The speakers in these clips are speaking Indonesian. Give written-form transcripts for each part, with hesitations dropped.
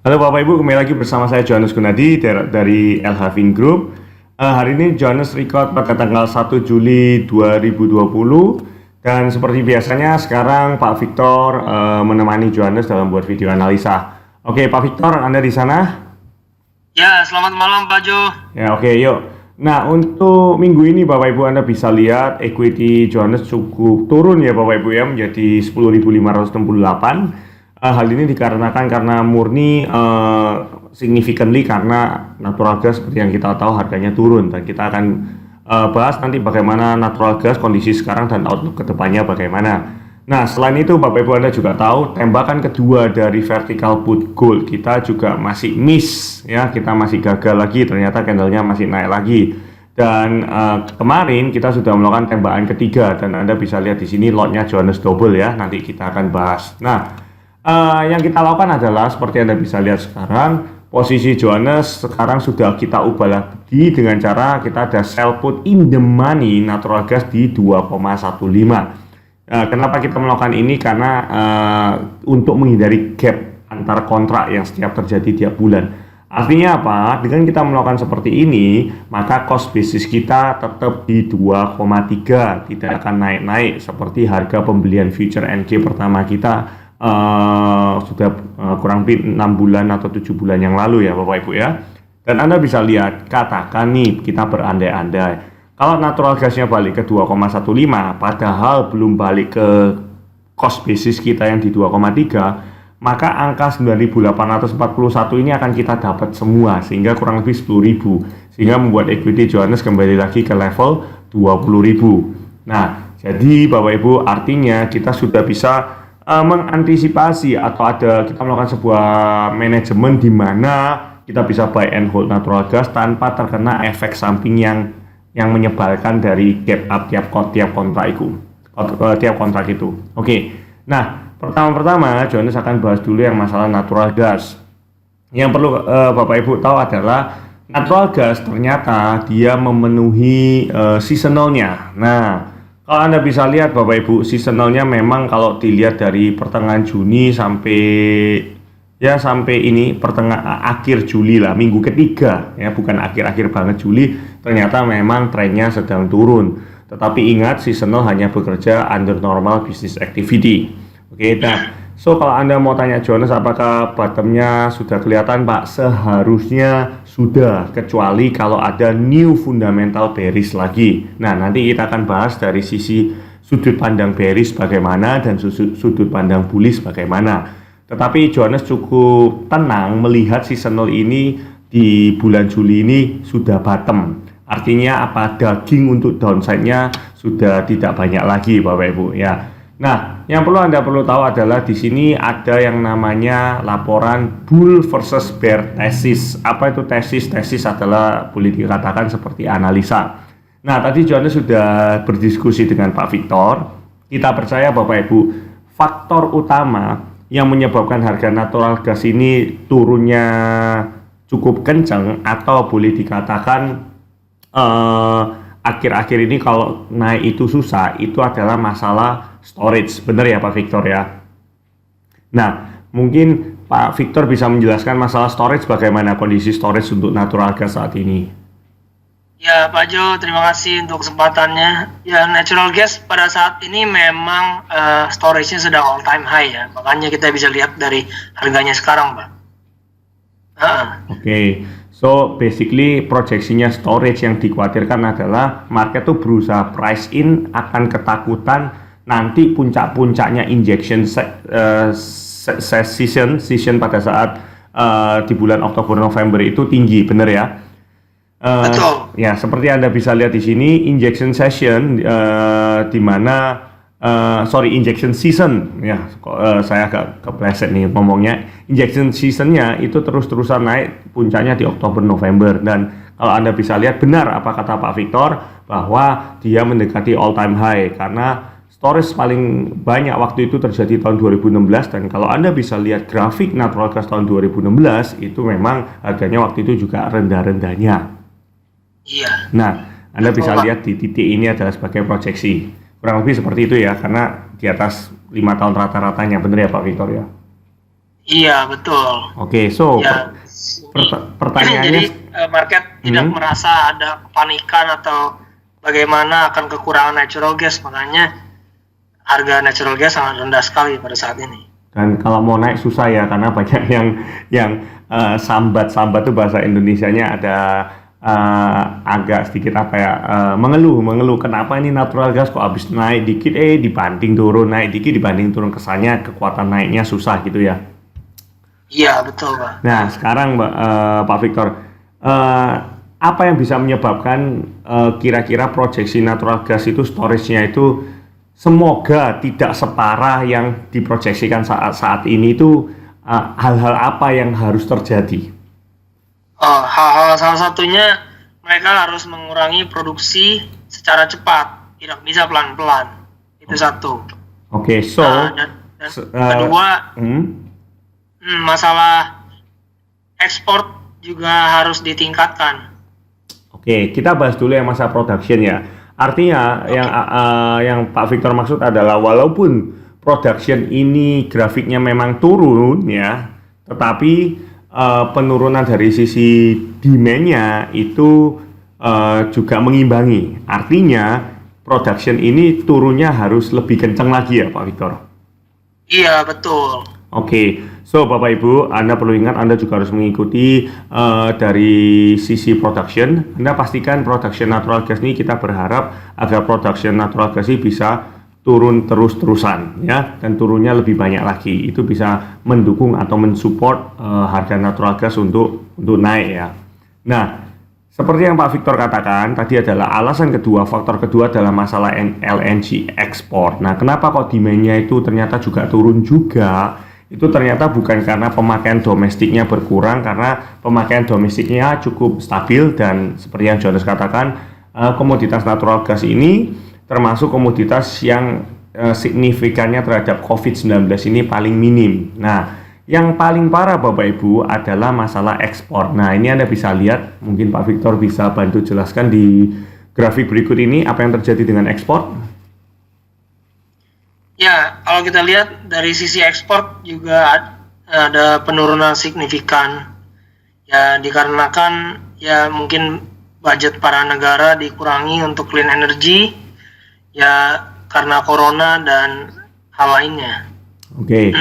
Halo Bapak Ibu, kembali lagi bersama saya Johannes Gunadi dari LH Fin Group. Hari ini Johannes record pada tanggal 1 Juli 2020 dan seperti biasanya sekarang Pak Victor menemani Johannes dalam buat video analisa. Oke, Pak Victor, Anda di sana? Ya, selamat malam Pak Jo. Ya, oke, yuk. Nah, untuk minggu ini Bapak Ibu Anda bisa lihat equity Johannes cukup turun ya Bapak Ibu ya, menjadi 10.568. Hal ini dikarenakan karena murni significantly karena natural gas seperti yang kita tahu harganya turun, dan kita akan bahas nanti bagaimana natural gas kondisi sekarang dan outlook kedepannya bagaimana. Nah, selain itu Bapak Ibu Anda juga tahu tembakan kedua dari vertical put gold kita juga masih miss ya, kita masih gagal lagi, ternyata candlenya masih naik lagi. Dan kemarin kita sudah melakukan tembakan ketiga dan Anda bisa lihat di sini lotnya Johannes double ya, nanti kita akan bahas. Nah, yang kita lakukan adalah seperti Anda bisa lihat sekarang, posisi Johannes sekarang sudah kita ubah lagi dengan cara kita ada sell put in the money natural gas di 2,15. Kenapa kita melakukan ini? Karena untuk menghindari gap antar kontrak yang setiap terjadi tiap bulan. Artinya apa? Dengan kita melakukan seperti ini, maka cost basis kita tetap di 2,3, tidak akan naik-naik seperti harga pembelian future NG pertama kita sudah kurang lebih 6 bulan atau 7 bulan yang lalu ya Bapak Ibu ya. Dan Anda bisa lihat, katakan nih kita berandai-andai kalau natural gasnya balik ke 2,15 padahal belum balik ke cost basis kita yang di 2,3, maka angka 9.841 ini akan kita dapat semua sehingga kurang lebih 10.000, sehingga membuat equity Johannes kembali lagi ke level 20.000. Nah, jadi Bapak Ibu, artinya kita sudah bisa mengantisipasi atau kita melakukan sebuah manajemen di mana kita bisa buy and hold natural gas tanpa terkena efek samping yang menyebalkan dari gap up tiap kontrak itu. Oke. Nah, pertama Johannes akan bahas dulu yang masalah natural gas. Yang perlu Bapak Ibu tahu adalah natural gas ternyata dia memenuhi seasonalnya. Nah, kalau Anda bisa lihat Bapak Ibu, seasonalnya memang kalau dilihat dari pertengahan Juni sampai ini akhir Juli lah, minggu ketiga ya, bukan akhir-akhir banget Juli, ternyata memang trennya sedang turun. Tetapi ingat, seasonal hanya bekerja under normal business activity. Oke, nah, so kalau Anda mau tanya Johannes apakah bottomnya sudah kelihatan Pak? Seharusnya sudah, kecuali kalau ada new fundamental bearish lagi. Nah, nanti kita akan bahas dari sisi sudut pandang bearish bagaimana dan sudut pandang bullish bagaimana. Tetapi Johannes cukup tenang melihat seasonal ini di bulan Juli ini sudah bottom. Artinya apa? Daging untuk downside-nya sudah tidak banyak lagi Bapak Ibu ya. Nah, yang Anda perlu tahu adalah di sini ada yang namanya laporan bull versus bear thesis. Apa itu tesis? Tesis adalah boleh dikatakan seperti analisa. Nah, tadi Johannes sudah berdiskusi dengan Pak Victor. Kita percaya Bapak Ibu, faktor utama yang menyebabkan harga natural gas ini turunnya cukup kencang atau boleh dikatakan akhir-akhir ini kalau naik itu susah, itu adalah masalah storage. Benar ya Pak Victor ya? Nah, mungkin Pak Victor bisa menjelaskan masalah storage, bagaimana kondisi storage untuk natural gas saat ini. Ya Pak Jo, terima kasih untuk kesempatannya. Ya, natural gas pada saat ini memang storage-nya sedang all time high ya. Makanya kita bisa lihat dari harganya sekarang Pak. Oke. So basically proyeksinya storage yang dikhawatirkan adalah market tuh berusaha price in akan ketakutan nanti puncak-puncaknya injection season pada saat di bulan Oktober November itu tinggi, benar ya? Betul. Ya, seperti Anda bisa lihat di sini injection session di mana injection season ya, saya agak kepleset nih ngomongnya. Injection seasonnya itu terus-terusan naik, puncaknya di Oktober November, dan kalau Anda bisa lihat benar apa kata Pak Victor bahwa dia mendekati all time high karena storage paling banyak waktu itu terjadi tahun 2016, dan kalau Anda bisa lihat grafik natural gas tahun 2016 itu memang harganya waktu itu juga rendah-rendahnya. Iya. Nah, Anda bisa lihat di titik ini adalah sebagai proyeksi. Kurang lebih seperti itu ya, karena di atas 5 tahun rata-ratanya, benar ya Pak Victor ya? Iya, betul. Oke, so Ya, pertanyaannya, jadi market tidak hmm, merasa ada kepanikan atau bagaimana akan kekurangan natural gas, makanya harga natural gas sangat rendah sekali pada saat ini. dan kalau mau naik susah ya karena banyak yang sambat-sambat tuh bahasa Indonesianya ada agak sedikit apa ya, mengeluh kenapa ini natural gas kok habis naik dikit dibanding turun, naik dikit dibanding turun, kesannya kekuatan naiknya susah gitu ya. Iya, betul, Pak. Nah, sekarang Pak Victor, eh, apa yang bisa menyebabkan kira-kira proyeksi natural gas itu storage-nya itu semoga tidak separah yang diproyeksikan saat ini itu, hal-hal apa yang harus terjadi? Oh, hal-hal salah satunya mereka harus mengurangi produksi secara cepat, tidak bisa pelan-pelan. Itu satu. Oke, Nah, so dan kedua, masalah ekspor juga harus ditingkatkan. oke, kita bahas dulu yang masa production ya. Artinya Oke. yang Pak Victor maksud adalah walaupun production ini grafiknya memang turun ya, tetapi penurunan dari sisi demand-nya itu juga mengimbangi. Artinya production ini turunnya harus lebih kencang lagi ya Pak Victor. Iya, betul. Oke, so Bapak Ibu, Anda perlu ingat Anda juga harus mengikuti dari sisi production. Anda pastikan production natural gas ini kita berharap agar production natural gas ini bisa turun terus-terusan ya, dan turunnya lebih banyak lagi. Itu bisa mendukung atau mensupport harga natural gas untuk naik ya. Nah, seperti yang Pak Victor katakan tadi adalah alasan kedua, faktor kedua adalah masalah LNG ekspor. Nah, kenapa kok demand-nya itu ternyata juga turun juga? Itu ternyata bukan karena pemakaian domestiknya berkurang, karena pemakaian domestiknya cukup stabil dan seperti yang Johannes katakan, komoditas natural gas ini termasuk komoditas yang signifikannya terhadap COVID-19 ini paling minim. Nah, yang paling parah Bapak Ibu adalah masalah ekspor. Nah, ini Anda bisa lihat, mungkin Pak Victor bisa bantu jelaskan di grafik berikut ini apa yang terjadi dengan ekspor. Ya, kalau kita lihat dari sisi ekspor juga ada penurunan signifikan. Ya, dikarenakan ya mungkin budget para negara dikurangi untuk clean energy, ya karena corona dan hal lainnya. Oke,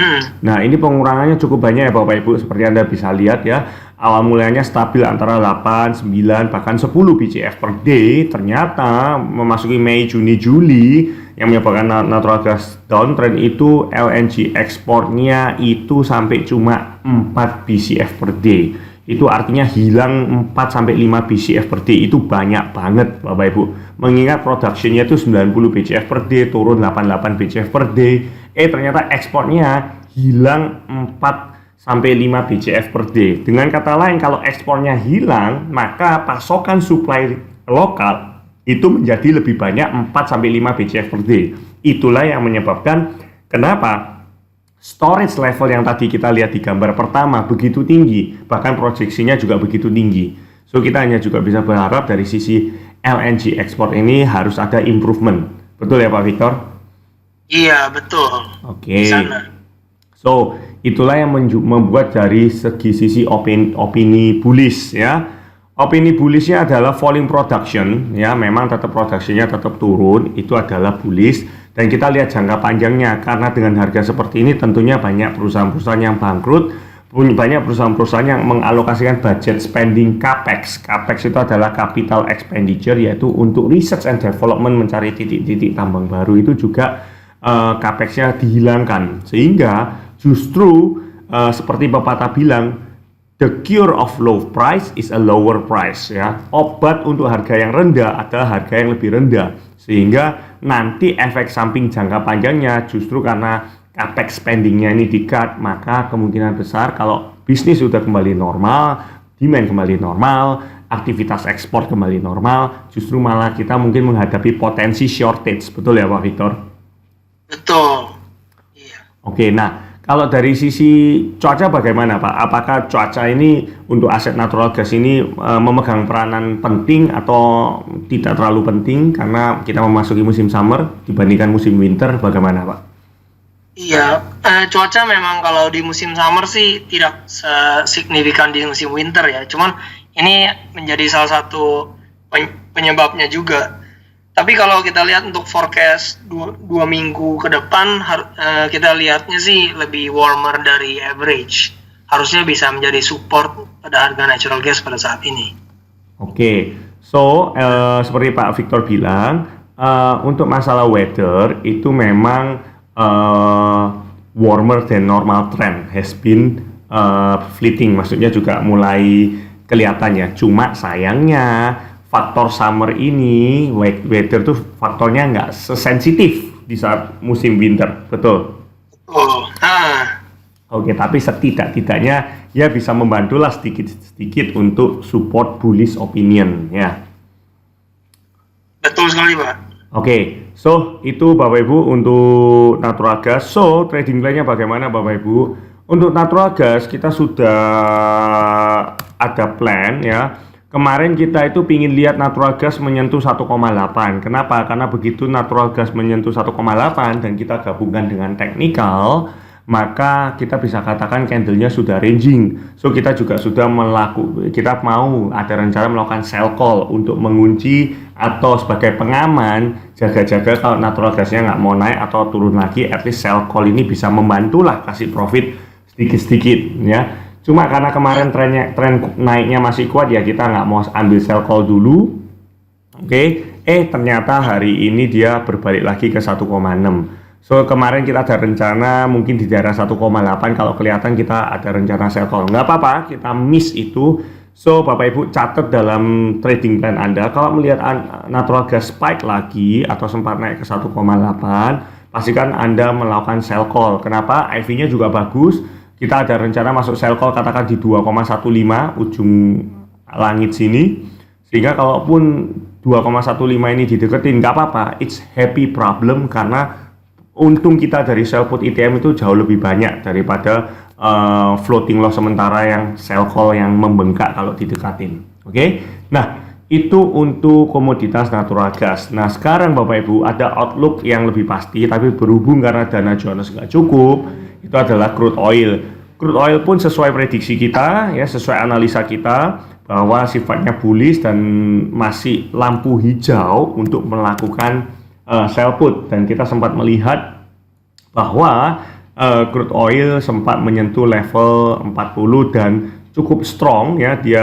nah ini pengurangannya cukup banyak ya Bapak Ibu, seperti Anda bisa lihat ya. Awal mulanya stabil antara 8, 9, bahkan 10 BCF per day. Ternyata memasuki Mei, Juni, Juli yang menyebabkan natural gas downtrend itu LNG ekspornya itu sampai cuma 4 BCF per day. Itu artinya hilang 4 sampai 5 BCF per day. Itu banyak banget Bapak Ibu. Mengingat productionnya itu 90 BCF per day, turun 88 BCF per day. Ternyata ekspornya hilang 4 sampai 5 BCF per day. Dengan kata lain, kalau ekspornya hilang, maka pasokan supply lokal itu menjadi lebih banyak 4 sampai 5 BCF per day. Itulah yang menyebabkan kenapa storage level yang tadi kita lihat di gambar pertama begitu tinggi, bahkan proyeksinya juga begitu tinggi. So kita hanya juga bisa berharap dari sisi LNG ekspor ini harus ada improvement. Betul ya Pak Victor? Iya, betul. Oke. Di sana. So itulah yang membuat dari segi sisi opini bullish ya. Opini bullishnya adalah falling production ya, memang tetap productionnya tetap turun, itu adalah bullish. Dan kita lihat jangka panjangnya, karena dengan harga seperti ini tentunya banyak perusahaan-perusahaan yang bangkrut, banyak perusahaan-perusahaan yang mengalokasikan budget spending CAPEX. CAPEX itu adalah capital expenditure, yaitu untuk research and development, mencari titik-titik tambang baru, itu juga CAPEX-nya dihilangkan. Sehingga justru seperti pepatah bilang, the cure of low price is a lower price ya. Obat untuk harga yang rendah adalah harga yang lebih rendah. Sehingga nanti efek samping jangka panjangnya justru karena capex spendingnya ini di-cut, maka kemungkinan besar kalau bisnis sudah kembali normal, demand kembali normal, aktivitas ekspor kembali normal, justru malah kita mungkin menghadapi potensi shortage. Betul ya Pak Victor? Betul. Iya. Oke, nah kalau dari sisi cuaca bagaimana Pak? Apakah cuaca ini untuk aset natural gas ini memegang peranan penting atau tidak terlalu penting karena kita memasuki musim summer dibandingkan musim winter, bagaimana Pak? Iya, cuaca memang kalau di musim summer sih tidak signifikan di musim winter ya. Cuman ini menjadi salah satu penyebabnya juga. Tapi kalau kita lihat untuk forecast dua minggu ke depan, kita lihatnya sih lebih warmer dari average. Harusnya bisa menjadi support pada harga natural gas pada saat ini. Oke, so seperti Pak Victor bilang, untuk masalah weather itu memang warmer than normal trend has been fleeting, maksudnya juga mulai kelihatan ya. Cuma sayangnya faktor summer ini, weather tuh faktornya nggak sesensitif di saat musim winter, betul? Oh, Oke, tapi setidak-tidaknya ya bisa membantulah sedikit-sedikit untuk support bullish opinion ya. betul sekali Pak. Oke, so itu Bapak Ibu untuk natural gas. So trading plan-nya bagaimana Bapak Ibu? Untuk natural gas kita sudah ada plan ya. Kemarin kita itu pingin lihat natural gas menyentuh 1,8. Kenapa? Karena begitu natural gas menyentuh 1,8 dan kita gabungkan dengan teknikal, maka kita bisa katakan candle-nya sudah ranging. So kita juga sudah kita mau ada rencana melakukan sell call untuk mengunci atau sebagai pengaman, jaga-jaga kalau natural gasnya nggak mau naik atau turun lagi, at least sell call ini bisa membantulah kasih profit sedikit-sedikit ya. Cuma karena kemarin tren naiknya masih kuat ya, kita nggak mau ambil sell call dulu. Oke, ternyata hari ini dia berbalik lagi ke 1,6. So kemarin kita ada rencana mungkin di daerah 1,8, kalau kelihatan kita ada rencana sell call. Nggak apa-apa, kita miss itu. So Bapak Ibu catat dalam trading plan Anda, kalau melihat natural gas spike lagi atau sempat naik ke 1,8, pastikan Anda melakukan sell call. Kenapa? IV-nya juga bagus. Kita ada rencana masuk sell call katakan di 2,15 ujung langit sini. Sehingga kalaupun 2,15 ini dideketin nggak apa-apa, it's happy problem karena untung kita dari sell put ITM itu jauh lebih banyak daripada floating loss sementara yang sell call yang membengkak kalau didekatin. Oke? Nah, itu untuk komoditas natural gas. Nah, sekarang Bapak Ibu ada outlook yang lebih pasti, tapi berhubung karena dana Johannes nggak cukup, itu adalah crude oil. Crude oil pun sesuai prediksi kita, ya, sesuai analisa kita bahwa sifatnya bullish dan masih lampu hijau untuk melakukan sell put, dan kita sempat melihat bahwa crude oil sempat menyentuh level 40 dan cukup strong ya, dia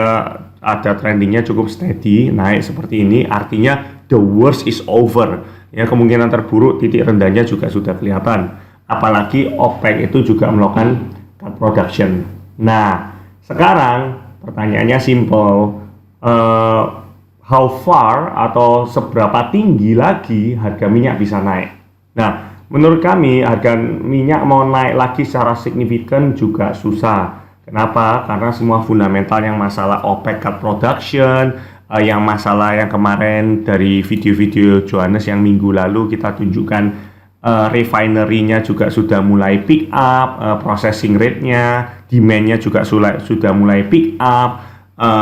ada trendingnya cukup steady naik seperti ini, artinya the worst is over ya, kemungkinan terburuk titik rendahnya juga sudah kelihatan, apalagi OPEC itu juga melakukan cut production. Nah sekarang pertanyaannya simple, how far atau seberapa tinggi lagi harga minyak bisa naik? Nah, menurut kami harga minyak mau naik lagi secara signifikan juga susah. Kenapa? Karena semua fundamental yang masalah OPEC cut production, yang masalah yang kemarin dari video-video Johannes yang minggu lalu kita tunjukkan, refinery-nya juga sudah mulai pick up, processing rate-nya, demand-nya juga sudah mulai pick up,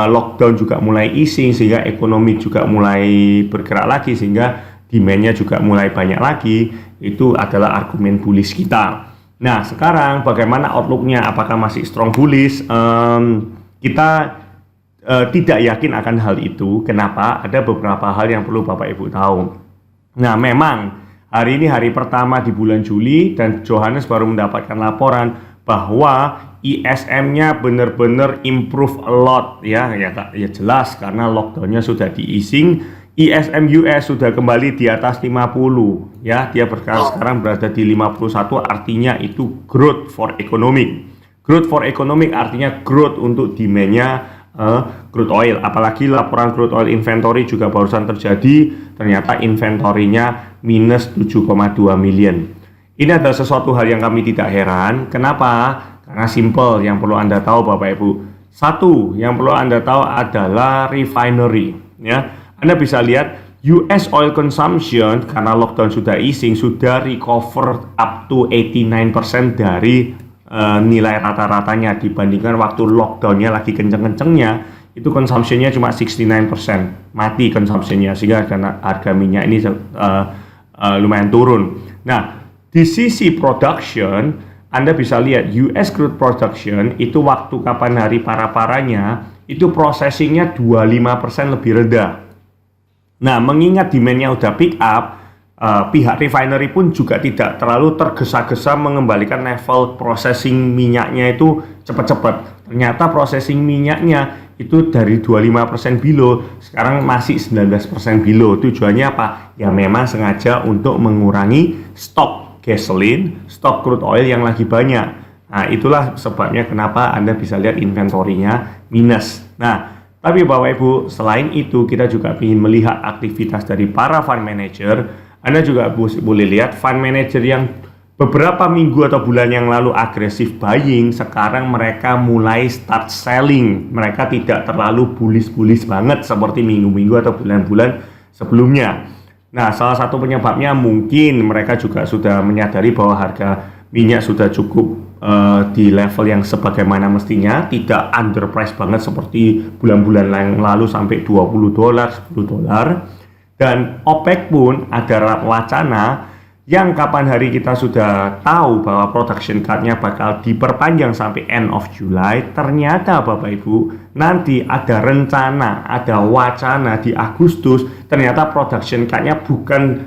lockdown juga mulai easing sehingga ekonomi juga mulai bergerak lagi sehingga demand-nya juga mulai banyak lagi. Itu adalah argumen bullish kita. Nah sekarang bagaimana outlook-nya, apakah masih strong bullish? Kita tidak yakin akan hal itu. Kenapa? Ada beberapa hal yang perlu Bapak Ibu tahu. Nah memang hari ini hari pertama di bulan Juli dan Johannes baru mendapatkan laporan bahwa ISM-nya benar-benar improve a lot ya jelas karena lockdown-nya sudah di-easing. ISM US sudah kembali di atas 50 ya, dia sekarang berada di 51, artinya itu growth for economic. Growth for economic artinya growth untuk demand-nya crude oil, apalagi laporan crude oil inventory juga barusan terjadi, ternyata inventorinya minus 7,2 million. Ini adalah sesuatu hal yang kami tidak heran. Kenapa? Karena simple, yang perlu Anda tahu Bapak Ibu. Satu, yang perlu Anda tahu adalah refinery ya. Anda bisa lihat US oil consumption karena lockdown sudah easing sudah recover up to 89% dari nilai rata-ratanya dibandingkan waktu lockdownnya lagi kenceng-kencengnya, itu consumptionnya cuma 69%, mati consumptionnya, sehingga karena harga minyak ini lumayan turun. Nah, di sisi production, Anda bisa lihat US crude production itu waktu kapan hari para-paranya itu processingnya 25% lebih rendah. Nah, mengingat demand-nya udah pick up, pihak refinery pun juga tidak terlalu tergesa-gesa mengembalikan level processing minyaknya itu cepat-cepat. Ternyata processing minyaknya itu dari 25% below, sekarang masih 19% below. Tujuannya apa? Ya memang sengaja untuk mengurangi stok gasoline, stok crude oil yang lagi banyak. Nah, itulah sebabnya kenapa Anda bisa lihat inventory-nya minus. Nah, tapi Bapak Ibu, selain itu kita juga ingin melihat aktivitas dari para fund manager. Anda juga boleh lihat fund manager yang beberapa minggu atau bulan yang lalu agresif buying, sekarang mereka mulai start selling. Mereka tidak terlalu bullish banget seperti minggu-minggu atau bulan-bulan sebelumnya. Nah, salah satu penyebabnya mungkin mereka juga sudah menyadari bahwa harga minyak sudah cukup di level yang sebagaimana mestinya, tidak underpriced banget seperti bulan-bulan yang lalu sampai $20, $10. Dan OPEC pun ada wacana yang kapan hari kita sudah tahu bahwa production cut-nya bakal diperpanjang sampai end of July. Ternyata Bapak Ibu, nanti ada rencana, ada wacana di Agustus, ternyata production cut-nya bukan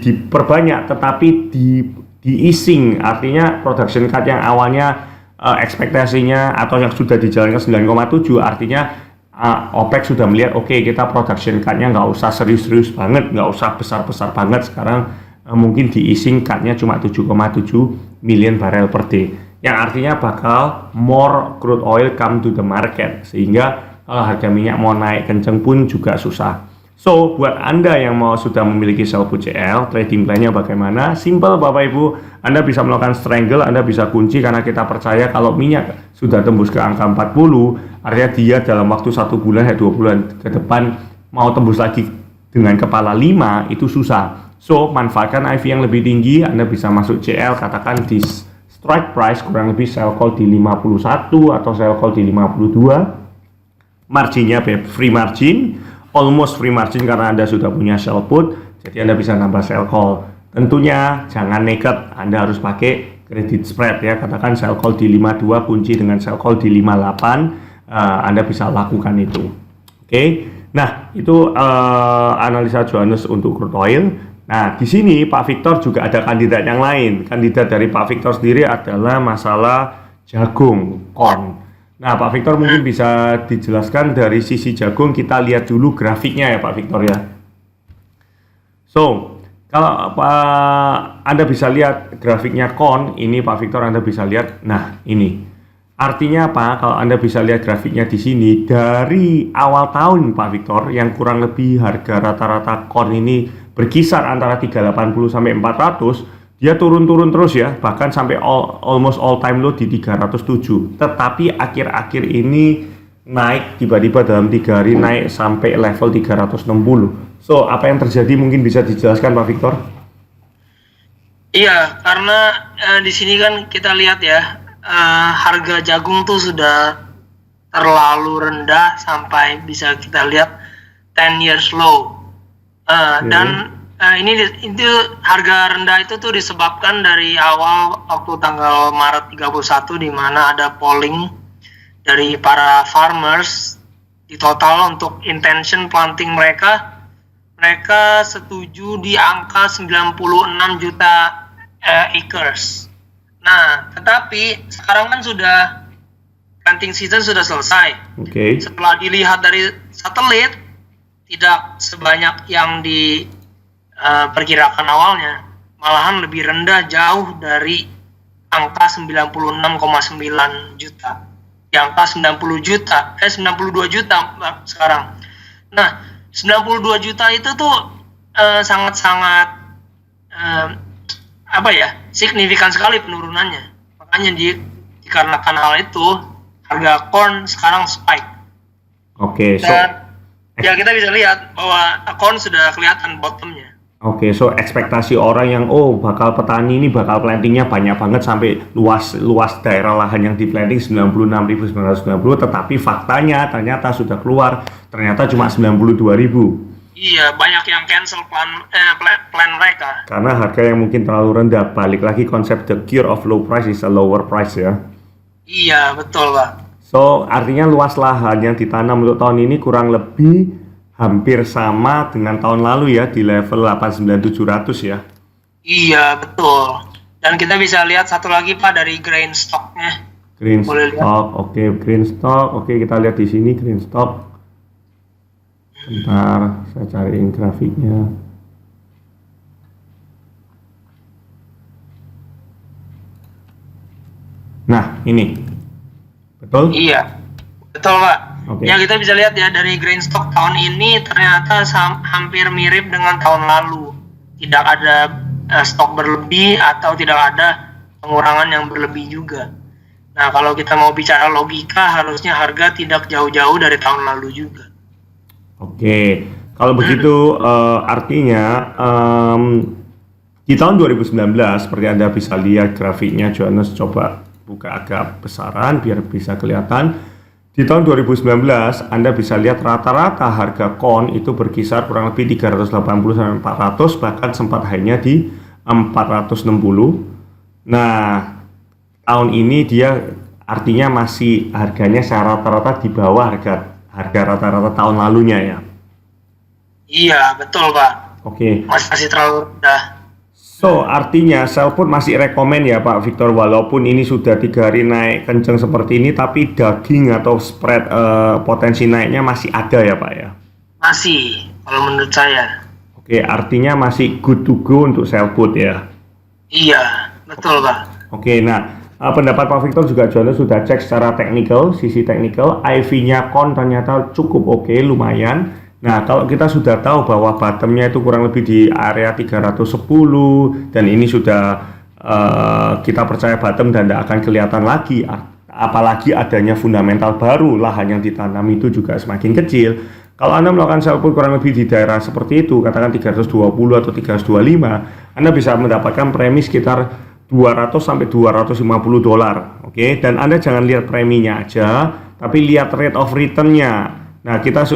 diperbanyak tetapi di-easing. Artinya production cut yang awalnya ekspektasinya atau yang sudah dijalankan 9,7, artinya OPEC sudah melihat oke, kita production cut-nya nggak usah serius-serius banget, nggak usah besar-besar banget. Sekarang mungkin di-easing cut-nya cuma 7,7 million barrel per day, yang artinya bakal more crude oil come to the market, sehingga kalau harga minyak mau naik kenceng pun juga susah. So, buat Anda yang sudah memiliki sell put CL, trading plan-nya bagaimana? Simple Bapak Ibu, Anda bisa melakukan strangle, Anda bisa kunci, karena kita percaya kalau minyak sudah tembus ke angka 40, artinya dia dalam waktu 1 bulan, 2 bulan ke depan mau tembus lagi dengan kepala 5, itu susah. So, manfaatkan IV yang lebih tinggi, Anda bisa masuk CL, katakan di strike price kurang lebih sell call di 51 atau sell call di 52, marginnya free margin, almost free margin karena Anda sudah punya sell put, jadi Anda bisa nambah sell call. Tentunya jangan nekat, Anda harus pakai credit spread ya, katakan sell call di 52 kunci dengan sell call di 58, Anda bisa lakukan itu. Oke. Nah, itu analisa Johannes untuk crude oil. Nah, di sini Pak Victor juga ada kandidat yang lain. Kandidat dari Pak Victor sendiri adalah masalah jagung, corn. Nah, Pak Victor mungkin bisa dijelaskan dari sisi jagung. Kita lihat dulu grafiknya ya Pak Victor ya. So, kalau Anda bisa lihat grafiknya corn, ini Pak Victor Anda bisa lihat. Nah, ini artinya apa? Kalau Anda bisa lihat grafiknya di sini, dari awal tahun Pak Victor, yang kurang lebih harga rata-rata corn ini berkisar antara 380 sampai 400, dia turun-turun terus ya, bahkan sampai almost all time low di 307. Tetapi akhir-akhir ini naik tiba-tiba dalam 3 hari naik sampai level 360. So, apa yang terjadi mungkin bisa dijelaskan Pak Victor? Iya, karena di sini kan kita lihat ya, harga jagung tuh sudah terlalu rendah sampai bisa kita lihat 10 years low. Dan itu harga rendah itu tuh disebabkan dari awal waktu tanggal Maret 31, di mana ada polling dari para farmers di total untuk intention planting mereka setuju di angka 96 juta acres. Nah, tetapi sekarang kan sudah planting season sudah selesai. Okay. Setelah dilihat dari satelit, tidak sebanyak yang perkirakan awalnya, malahan lebih rendah jauh dari angka 96,9 juta, di angka 92 juta sekarang. Nah, 92 juta itu tuh sangat-sangat signifikan sekali penurunannya. Makanya dikarenakan hal itu harga corn sekarang spike. Oke, dan ya kita bisa lihat bahwa corn sudah kelihatan bottomnya. Oke, so ekspektasi orang yang bakal petani ini bakal plantingnya banyak banget sampai luas daerah lahan yang di planting 96.990, tetapi faktanya ternyata sudah keluar ternyata cuma 92.000. Iya, banyak yang cancel plan mereka. Karena harga yang mungkin terlalu rendah. Balik lagi konsep the cure of low price is a lower price ya. Iya, betul, Pak. So, artinya luas lahan yang ditanam untuk tahun ini kurang lebih hampir sama dengan tahun lalu ya, di level 89.700 ya. Iya, betul. Dan kita bisa lihat satu lagi, Pak, dari grain stock-nya. Green Boleh lihat. stock, oke, green stock, oke, kita lihat di sini green stock. Bentar, saya cariin grafiknya. Nah, ini. Betul? Iya, betul, Pak. Oke. Ya, kita bisa lihat ya dari grain stock tahun ini ternyata hampir mirip dengan tahun lalu. Tidak ada stok berlebih atau tidak ada pengurangan yang berlebih juga. Nah, kalau kita mau bicara logika, harusnya harga tidak jauh-jauh dari tahun lalu juga. Oke, kalau begitu artinya di tahun 2019 seperti Anda bisa lihat grafiknya, Johannes coba buka agak besaran biar bisa kelihatan. Di tahun 2019 Anda bisa lihat rata-rata harga corn itu berkisar kurang lebih 380 sampai 400, bahkan sempat high-nya di 460. Nah, tahun ini dia artinya masih harganya secara rata-rata di bawah harga rata-rata tahun lalunya ya. Iya, betul, Pak. Oke. Masih terlalu rendah. So, artinya sell put masih rekomen ya Pak Victor, walaupun ini sudah 3 hari naik kenceng seperti ini, tapi daging atau spread potensi naiknya masih ada ya Pak ya? Masih, kalau menurut saya. Oke, artinya masih good to go untuk sell put ya? Iya, betul, Pak. Oke, nah pendapat Pak Victor juga Johannes sudah cek secara teknikal, sisi teknikal, IV-nya corn ternyata cukup oke, lumayan. Nah, kalau kita sudah tahu bahwa bottomnya itu kurang lebih di area 310 dan ini sudah kita percaya bottom dan tidak akan kelihatan lagi, apalagi adanya fundamental baru, lahan yang ditanam itu juga semakin kecil. Kalau Anda melakukan sell put kurang lebih di daerah seperti itu, katakan 320 atau 325, Anda bisa mendapatkan premi sekitar 200 sampai 250 dolar. Oke, dan Anda jangan lihat preminya aja, tapi lihat rate of return-nya. Nah, kita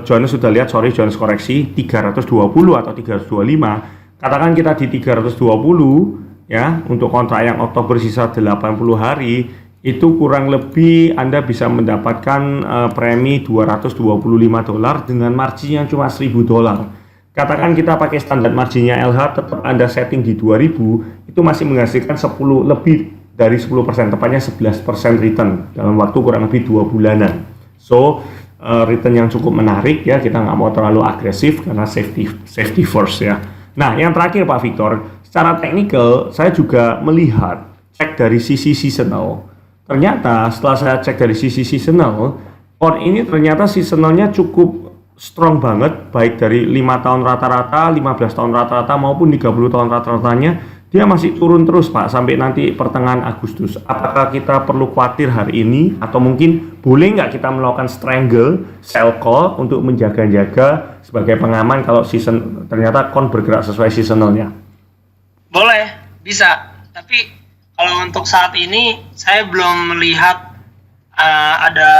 Johannes sudah lihat, Johannes koreksi 320 atau 325. Katakan kita di 320 ya, untuk kontrak yang Oktober sisa 80 hari, itu kurang lebih Anda bisa mendapatkan premi 225 dolar dengan margin yang cuma 1.000 dolar. Katakan kita pakai standar marginnya LH, tetap Anda setting di 2000, itu masih menghasilkan lebih dari 10%, tepatnya 11% return dalam waktu kurang lebih 2 bulanan. So, return yang cukup menarik ya, kita nggak mau terlalu agresif karena safety first ya. Nah, yang terakhir Pak Victor, secara teknikal saya juga melihat cek dari sisi seasonal. Ternyata setelah saya cek dari sisi seasonal, corn ini ternyata seasonalnya cukup strong banget, baik dari 5 tahun rata-rata, 15 tahun rata-rata maupun 30 tahun rata-ratanya, dia masih turun terus Pak sampai nanti pertengahan Agustus. Apakah kita perlu khawatir hari ini atau mungkin boleh nggak kita melakukan strangle sell call untuk menjaga-jaga sebagai pengaman kalau season ternyata corn bergerak sesuai seasonalnya? Boleh, bisa. Tapi kalau untuk saat ini saya belum melihat ada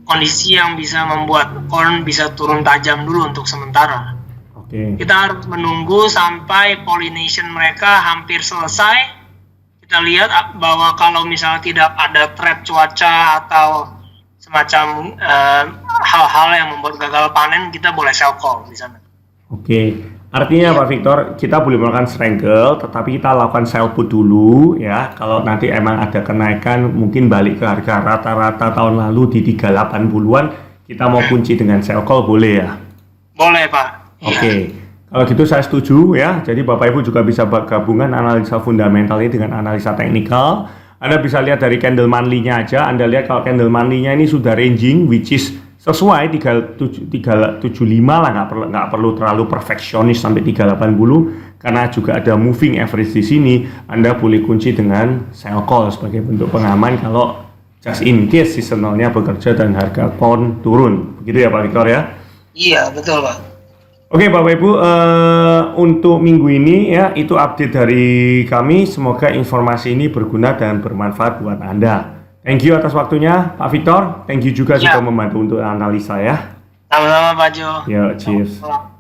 kondisi yang bisa membuat corn bisa turun tajam dulu untuk sementara. Oke. Kita harus menunggu sampai pollination mereka hampir selesai. Kita lihat bahwa kalau misalnya tidak ada threat cuaca atau semacam hal-hal yang membuat gagal panen, kita boleh sell call di sana. Oke. Artinya Pak Victor, kita boleh melakukan strangle, tetapi kita lakukan sell put dulu ya. Kalau nanti emang ada kenaikan, mungkin balik ke harga rata-rata tahun lalu di 38-an, kita mau kunci dengan sell call, boleh ya? Boleh Pak. Oke. Kalau gitu saya setuju ya. Jadi Bapak Ibu juga bisa gabungan analisa fundamental ini dengan analisa teknikal. Anda bisa lihat dari candle monthly-nya aja. Anda lihat kalau candle monthly-nya ini sudah ranging, which is sesuai 375 lah, nggak perlu terlalu perfeksionis sampai 380 karena juga ada moving average di sini. Anda boleh kunci dengan sell call sebagai bentuk pengaman kalau just in case seasonalnya bekerja dan harga corn turun. Begitu ya Pak Victor ya? Iya, betul Pak. Oke Bapak Ibu, untuk minggu ini ya itu update dari kami. Semoga informasi ini berguna dan bermanfaat buat Anda. Thank you atas waktunya Pak Victor. Thank you juga sudah membantu untuk analisa ya. Sama-sama Pak Jo. Ya, cheers. Selamat malam.